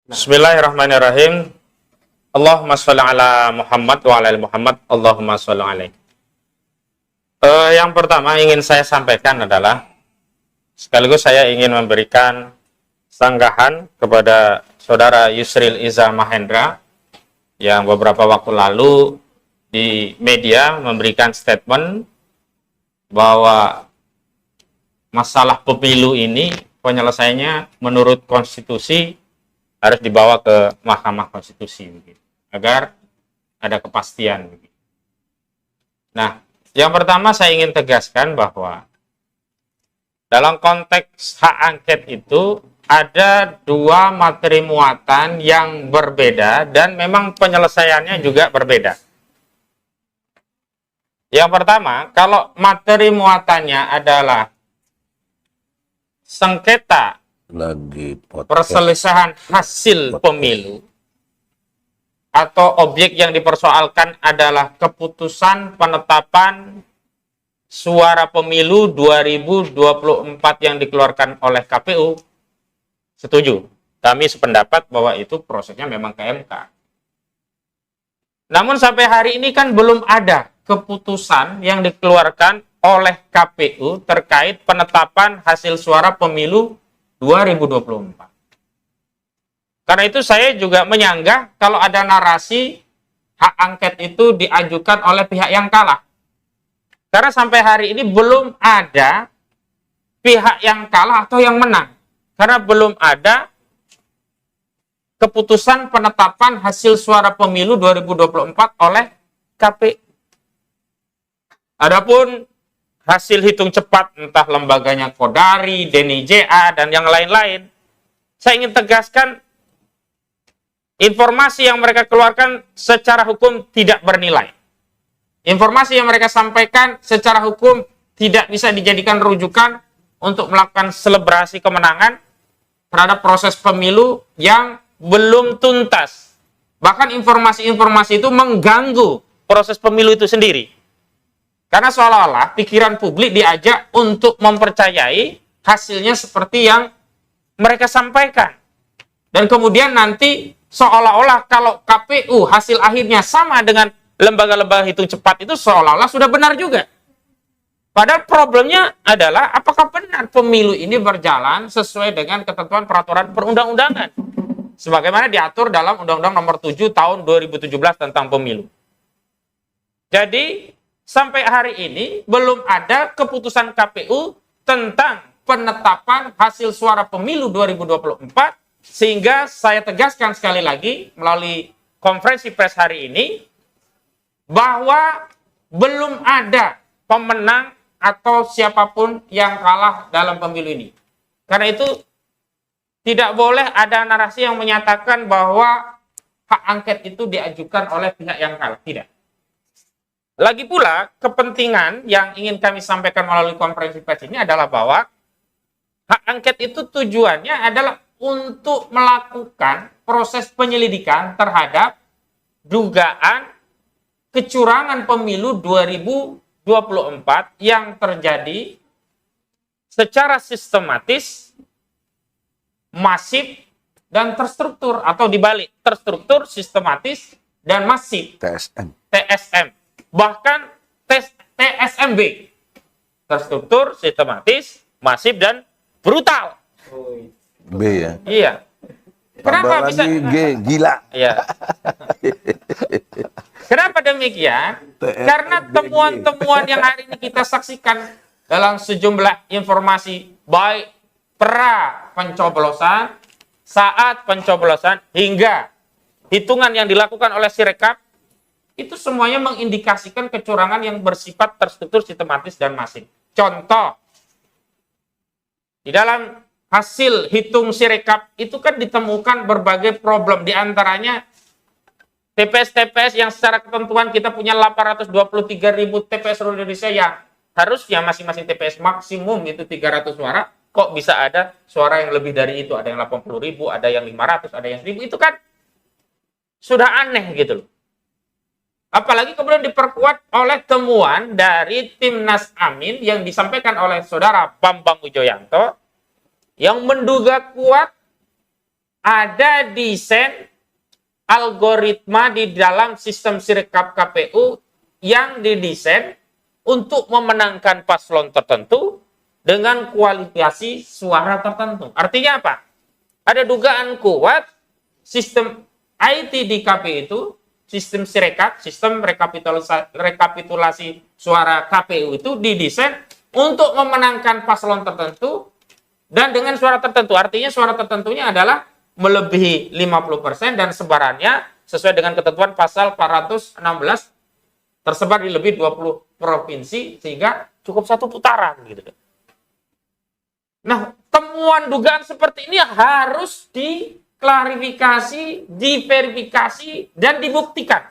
Bismillahirrahmanirrahim. Allahumma sholli ala Muhammad wa ala ali Muhammad. Allahumma sholli alaihi. Yang pertama ingin saya sampaikan adalah sekaligus saya ingin memberikan sanggahan kepada saudara Yusril Iza Mahendra yang beberapa waktu lalu di media memberikan statement bahwa masalah pemilu ini penyelesaiannya menurut konstitusi harus dibawa ke Mahkamah Konstitusi agar ada kepastian. Nah, yang pertama saya ingin tegaskan bahwa dalam konteks hak angket itu ada dua materi muatan yang berbeda dan memang penyelesaiannya juga berbeda. Yang pertama, kalau materi muatannya adalah sengketa perselisihan hasil pemilu atau objek yang dipersoalkan adalah keputusan penetapan suara pemilu 2024 yang dikeluarkan oleh KPU, setuju. Kami sependapat bahwa itu prosesnya memang ke MK. Namun sampai hari ini kan belum ada keputusan yang dikeluarkan oleh KPU terkait penetapan hasil suara pemilu 2024. Karena itu saya juga menyanggah kalau ada narasi hak angket itu diajukan oleh pihak yang kalah. Karena sampai hari ini belum ada pihak yang kalah atau yang menang. Karena belum ada keputusan penetapan hasil suara pemilu 2024 oleh KPU. Adapun hasil hitung cepat, entah lembaganya Kodari, DNIJA, dan yang lain-lain, saya ingin tegaskan, informasi yang mereka keluarkan secara hukum tidak bernilai. Informasi yang mereka sampaikan secara hukum tidak bisa dijadikan rujukan untuk melakukan selebrasi kemenangan terhadap proses pemilu yang belum tuntas. Bahkan informasi-informasi itu mengganggu proses pemilu itu sendiri. Karena seolah-olah pikiran publik diajak untuk mempercayai hasilnya seperti yang mereka sampaikan. Dan kemudian nanti seolah-olah kalau KPU hasil akhirnya sama dengan lembaga-lembaga hitung cepat itu seolah-olah sudah benar juga. Padahal problemnya adalah apakah benar pemilu ini berjalan sesuai dengan ketentuan peraturan perundang-undangan. Sebagaimana diatur dalam Undang-Undang Nomor 7 Tahun 2017 tentang pemilu. Jadi sampai hari ini belum ada keputusan KPU tentang penetapan hasil suara pemilu 2024, sehingga saya tegaskan sekali lagi melalui konferensi pers hari ini bahwa belum ada pemenang atau siapapun yang kalah dalam pemilu ini. Karena itu tidak boleh ada narasi yang menyatakan bahwa hak angket itu diajukan oleh pihak yang kalah. Tidak. Lagi pula, kepentingan yang ingin kami sampaikan melalui konferensi pers ini adalah bahwa hak angket itu tujuannya adalah untuk melakukan proses penyelidikan terhadap dugaan kecurangan pemilu 2024 yang terjadi secara sistematis, masif, dan terstruktur, atau dibalik, terstruktur, sistematis, dan masif. TSM. Bahkan TSMB, terstruktur, sistematis, masif, dan brutal. B ya? Iya. Kenapa tambah bisa? Lagi G, gila. Iya. Kenapa demikian? Karena temuan-temuan yang hari ini kita saksikan dalam sejumlah informasi, baik pra pencoblosan, saat pencoblosan, hingga hitungan yang dilakukan oleh Sirekap, itu semuanya mengindikasikan kecurangan yang bersifat terstruktur, sistematis, dan masif. Contoh, di dalam hasil hitung Sirekap itu kan ditemukan berbagai problem, diantaranya TPS-TPS yang secara ketentuan kita punya 823.000 TPS seluruh Indonesia yang harusnya masing-masing TPS maksimum itu 300 suara, kok bisa ada suara yang lebih dari itu, ada yang 80.000, ada yang 500, ada yang 1.000, itu kan sudah aneh gitu loh. Apalagi kemudian diperkuat oleh temuan dari Timnas Amin yang disampaikan oleh saudara Bambang Wijoyanto yang menduga kuat ada desain algoritma di dalam sistem Sirekap KPU yang didesain untuk memenangkan paslon tertentu dengan kualifikasi suara tertentu. Artinya apa? Ada dugaan kuat sistem IT di KPU itu, sistem Sirekap, sistem rekapitulasi suara KPU itu didesain untuk memenangkan paslon tertentu dan dengan suara tertentu. Artinya suara tertentunya adalah melebihi 50% dan sebarannya sesuai dengan ketentuan pasal 416 tersebar di lebih 20 provinsi sehingga cukup satu putaran gitu. Nah, temuan dugaan seperti ini harus diklarifikasi, diverifikasi dan dibuktikan.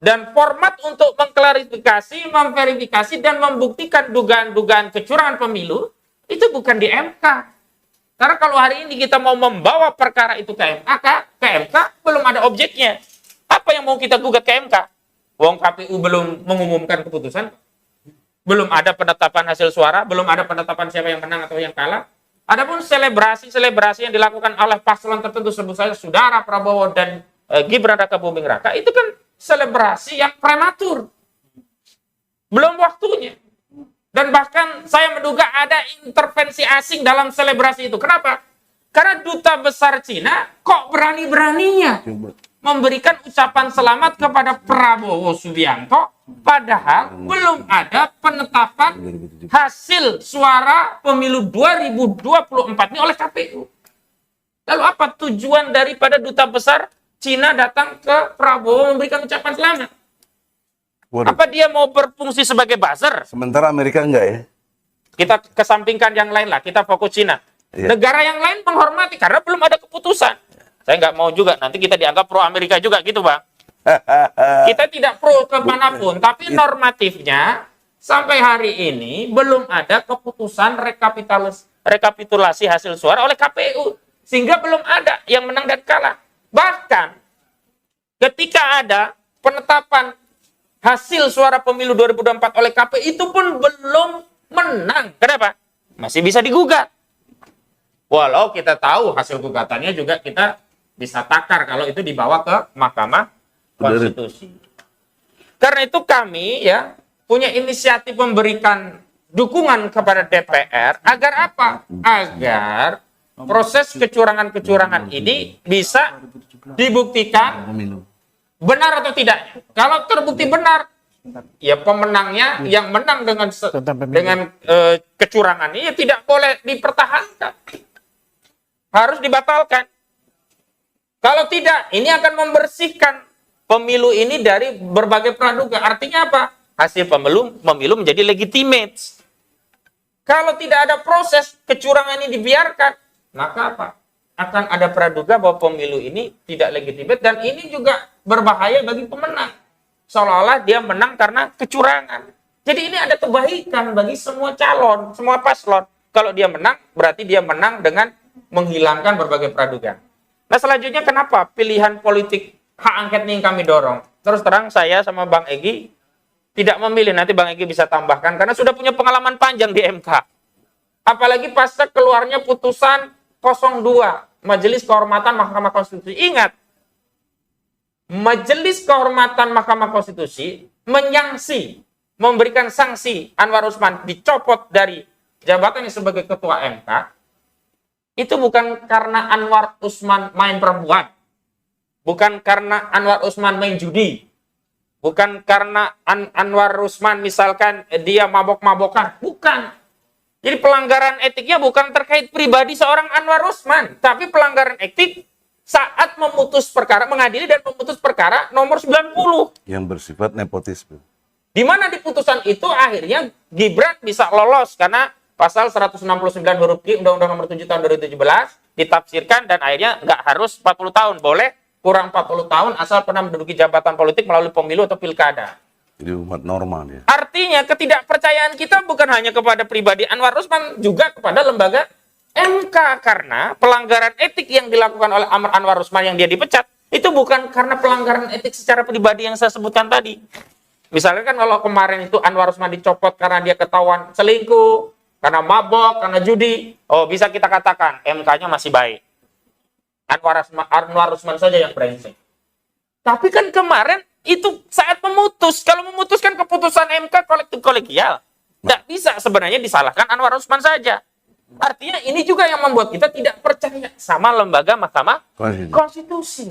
Dan format untuk mengklarifikasi, memverifikasi, dan membuktikan dugaan-dugaan kecurangan pemilu itu bukan di MK. Karena kalau hari ini kita mau membawa perkara itu ke MK belum ada objeknya. Apa yang mau kita gugat ke MK? Wong KPU belum mengumumkan keputusan, belum ada penetapan hasil suara, belum ada penetapan siapa yang menang atau yang kalah. Adapun selebrasi yang dilakukan oleh paslon tertentu, sebut saja Saudara Prabowo dan Gibran Raka Buming Raka, itu kan selebrasi yang prematur. Belum waktunya. Dan bahkan saya menduga ada intervensi asing dalam selebrasi itu. Kenapa? Karena duta besar Cina kok berani-beraninya memberikan ucapan selamat kepada Prabowo Subianto, padahal belum ada penetapan hasil suara pemilu 2024 ini oleh KPU. Lalu apa tujuan daripada duta besar Cina datang ke Prabowo memberikan ucapan selamat? Waduh. Apa dia mau berfungsi sebagai buzzer? Sementara Amerika enggak ya? Kita kesampingkan yang lain lah, kita fokus Cina. Iya. Negara yang lain menghormati karena belum ada keputusan. Saya nggak mau juga nanti kita dianggap pro Amerika juga gitu, Bang. Kita tidak pro kemanapun, tapi normatifnya sampai hari ini belum ada keputusan rekapitulasi hasil suara oleh KPU. Sehingga belum ada yang menang dan kalah. Bahkan ketika ada penetapan hasil suara pemilu 2024 oleh KPU itu pun belum menang. Kenapa? Masih bisa digugat. Walau kita tahu hasil gugatannya juga kita bisa takar kalau itu dibawa ke Mahkamah Konstitusi. Karena itu kami ya punya inisiatif memberikan dukungan kepada DPR agar apa? Agar proses kecurangan-kecurangan ini bisa dibuktikan benar atau tidak. Kalau terbukti benar, ya pemenangnya yang menang dengan kecurangan ini ya tidak boleh dipertahankan. Harus dibatalkan. Kalau tidak, ini akan membersihkan pemilu ini dari berbagai praduga. Artinya apa? Hasil pemilu menjadi legitimate. Kalau tidak ada proses kecurangan ini dibiarkan, maka apa? Akan ada praduga bahwa pemilu ini tidak legitimate dan ini juga berbahaya bagi pemenang. Seolah-olah dia menang karena kecurangan. Jadi ini ada kebaikan bagi semua calon, semua paslon. Kalau dia menang, berarti dia menang dengan menghilangkan berbagai praduga. Nah selanjutnya kenapa pilihan politik hak angket ini yang kami dorong? Terus terang saya sama Bang Egy tidak memilih, nanti Bang Egy bisa tambahkan, karena sudah punya pengalaman panjang di MK. Apalagi pasca keluarnya putusan 02, Majelis Kehormatan Mahkamah Konstitusi. Ingat, Majelis Kehormatan Mahkamah Konstitusi memberikan sanksi Anwar Usman dicopot dari jabatannya sebagai Ketua MK, itu bukan karena Anwar Usman main perempuan, bukan karena Anwar Usman main judi, bukan karena Anwar Usman misalkan dia mabok-mabokan, bukan. Jadi pelanggaran etiknya bukan terkait pribadi seorang Anwar Usman, tapi pelanggaran etik saat memutus perkara, mengadili dan memutus perkara nomor 90. Yang bersifat nepotisme. Di mana di putusan itu akhirnya Gibran bisa lolos karena pasal 169 huruf Q Undang-Undang Nomor 7 Tahun 2017 ditafsirkan dan akhirnya nggak harus 40 tahun, boleh kurang 40 tahun asal pernah menduduki jabatan politik melalui pemilu atau pilkada. Jadi umat normal ya. Artinya ketidakpercayaan kita bukan hanya kepada pribadi Anwar Usman, juga kepada lembaga MK, karena pelanggaran etik yang dilakukan oleh Anwar Usman yang dia dipecat itu bukan karena pelanggaran etik secara pribadi yang saya sebutkan tadi. Misalnya kan kalau kemarin itu Anwar Usman dicopot karena dia ketahuan selingkuh, karena mabok, karena judi, oh bisa kita katakan MK-nya masih baik. Anwar Usman saja yang brengsek. Tapi kan kemarin itu saat memutus, kalau memutuskan keputusan MK kolektif kolegial, tidak bisa sebenarnya disalahkan Anwar Usman saja. Artinya ini juga yang membuat kita tidak percaya sama lembaga Mahkamah Konstitusi.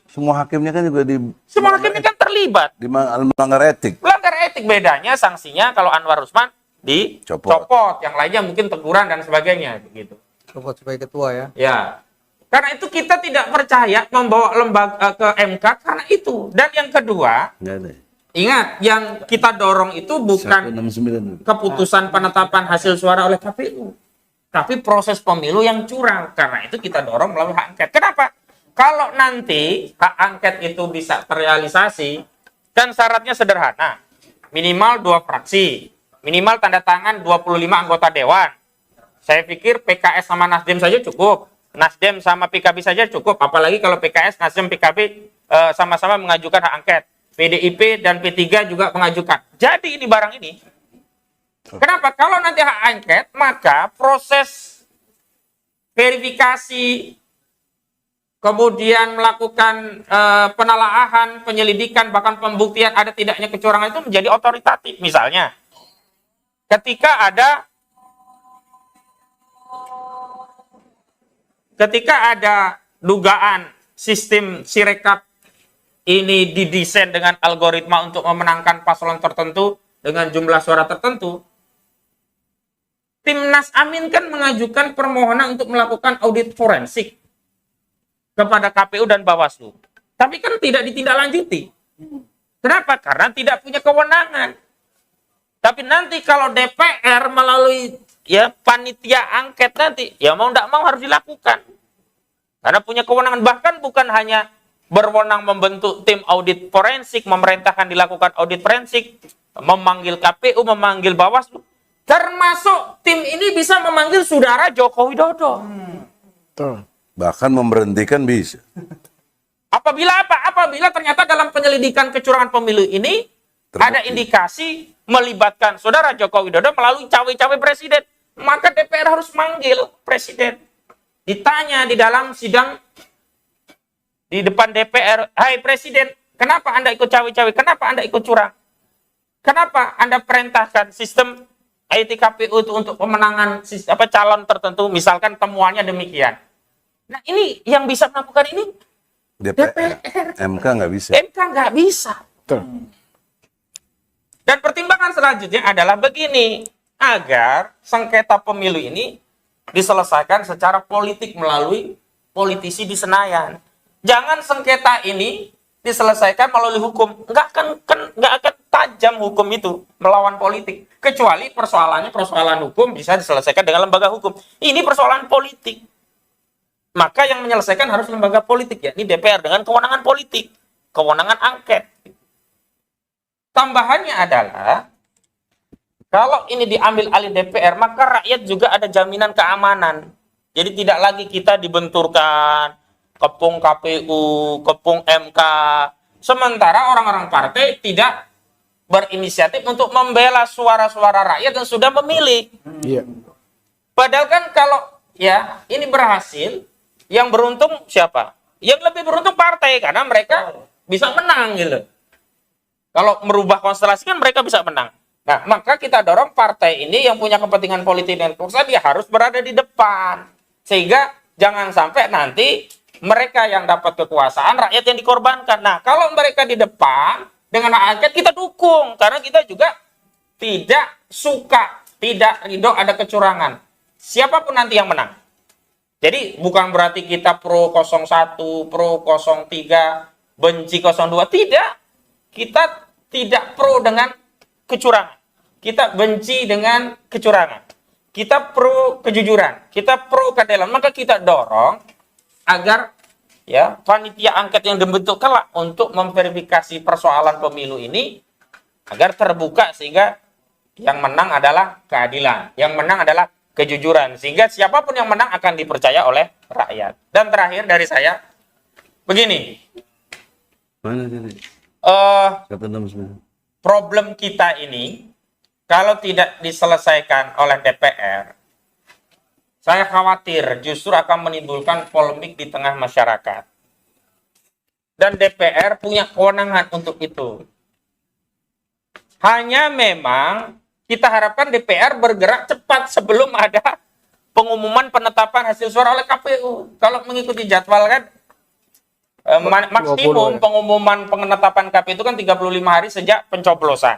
Semua hakimnya kan juga Semua hakimnya kan terlibat. melanggar etik. Melanggar etik, bedanya sanksinya kalau Anwar Usman dicopot, yang lainnya mungkin teguran dan sebagainya begitu. Copot sebagai ketua ya. Ya. Karena itu kita tidak percaya membawa lembaga ke MK karena itu. Dan yang kedua, Nggak ada. ingat yang kita dorong itu bukan 169. keputusan penetapan hasil suara oleh KPU, tapi proses pemilu yang curang. Karena itu kita dorong melalui hak angket. Kenapa? Kalau nanti hak angket itu bisa terrealisasi, kan syaratnya sederhana. Minimal 2 fraksi, minimal tanda tangan 25 anggota dewan. Saya pikir PKS sama Nasdem saja cukup. Nasdem sama PKB saja cukup. Apalagi kalau PKS, Nasdem, PKB sama-sama mengajukan hak angket. PDIP dan P3 juga mengajukan. Jadi ini barang ini. Kenapa? Kalau nanti hak angket, maka proses verifikasi, kemudian melakukan penelaahan, penyelidikan, bahkan pembuktian ada tidaknya kecurangan itu menjadi otoritatif. Misalnya, ketika ada dugaan sistem Sirekap ini didesain dengan algoritma untuk memenangkan paslon tertentu dengan jumlah suara tertentu, Timnas Amin kan mengajukan permohonan untuk melakukan audit forensik kepada KPU dan Bawaslu. Tapi kan tidak ditindaklanjuti. Kenapa? Karena tidak punya kewenangan. Tapi nanti kalau DPR melalui panitia angket nanti, ya mau tidak mau harus dilakukan. Karena punya kewenangan, bahkan bukan hanya berwenang membentuk tim audit forensik, memerintahkan dilakukan audit forensik, memanggil KPU, memanggil Bawaslu. Termasuk tim ini bisa memanggil saudara Joko Widodo. Bahkan memberhentikan bisa. Apabila ternyata dalam penyelidikan kecurangan pemilu ini ada indikasi melibatkan saudara Joko Widodo melalui cawe-cawe presiden, maka DPR harus manggil presiden. Ditanya di dalam sidang di depan DPR, "Hai presiden, kenapa Anda ikut cawe-cawe? Kenapa Anda ikut curang? Kenapa Anda perintahkan sistem IT KPU itu untuk pemenangan calon tertentu, misalkan temuannya demikian." Nah, ini yang bisa melakukan ini DPR. MK nggak bisa. MK nggak bisa. Dan pertimbangan selanjutnya adalah begini, agar sengketa pemilu ini diselesaikan secara politik melalui politisi di Senayan. Jangan sengketa ini diselesaikan melalui hukum. Nggak akan tajam hukum itu melawan politik. Kecuali persoalan hukum bisa diselesaikan dengan lembaga hukum. Ini persoalan politik. Maka yang menyelesaikan harus lembaga politik, yakni DPR dengan kewenangan politik, kewenangan angket. Tambahannya adalah, kalau ini diambil alih DPR, maka rakyat juga ada jaminan keamanan. Jadi tidak lagi kita dibenturkan, kepung KPU, kepung MK. Sementara orang-orang partai tidak berinisiatif untuk membela suara-suara rakyat yang sudah memilih. Iya. Padahal kan kalau ini berhasil, yang beruntung siapa? Yang lebih beruntung partai, karena mereka bisa menang gitu. Kalau merubah konstelasi kan mereka bisa menang. Nah, maka kita dorong partai ini yang punya kepentingan politik dan kursa, dia harus berada di depan. Sehingga jangan sampai nanti mereka yang dapat kekuasaan, rakyat yang dikorbankan. Nah, kalau mereka di depan, dengan hak angket kita dukung. Karena kita juga tidak suka, tidak ridho ada kecurangan. Siapapun nanti yang menang. Jadi bukan berarti kita pro 01, pro 03, benci 02. Tidak. Kita tidak pro dengan kecurangan. Kita benci dengan kecurangan. Kita pro kejujuran. Kita pro keadilan. Maka kita dorong agar panitia angket yang dibentuk kelak untuk memverifikasi persoalan pemilu ini agar terbuka, sehingga yang menang adalah keadilan. Yang menang adalah kejujuran. Sehingga siapapun yang menang akan dipercaya oleh rakyat. Dan terakhir dari saya, begini. Mana tadi? 169. Problem kita ini kalau tidak diselesaikan oleh DPR, saya khawatir justru akan menimbulkan polemik di tengah masyarakat. Dan DPR punya kewenangan untuk itu. Hanya memang kita harapkan DPR bergerak cepat sebelum ada pengumuman penetapan hasil suara oleh KPU. Kalau mengikuti jadwal kan, maksimum pengumuman penetapan KPU itu kan 35 hari sejak pencoblosan.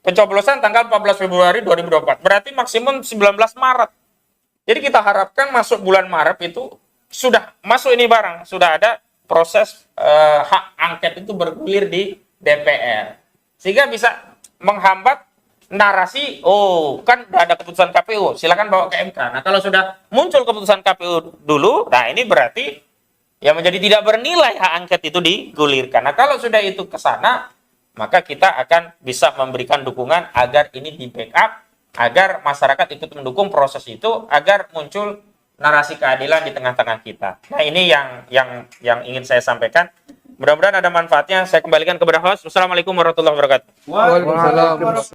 Pencoblosan tanggal 14 Februari 2024. Berarti maksimum 19 Maret. Jadi kita harapkan masuk bulan Maret itu sudah masuk ini barang, sudah ada proses hak angket itu bergulir di DPR. Sehingga bisa menghambat narasi, oh kan udah ada keputusan KPU, silakan bawa ke MK. Nah kalau sudah muncul keputusan KPU dulu, nah ini berarti ya menjadi tidak bernilai hak angket itu digulirkan. Nah kalau sudah itu ke sana, maka kita akan bisa memberikan dukungan agar ini di backup, agar masyarakat ikut mendukung proses itu, agar muncul narasi keadilan di tengah-tengah kita. Nah ini yang ingin saya sampaikan. Mudah-mudahan ada manfaatnya. Saya kembalikan kepada host. Wassalamualaikum warahmatullahi wabarakatuh. Waalaikumsalam.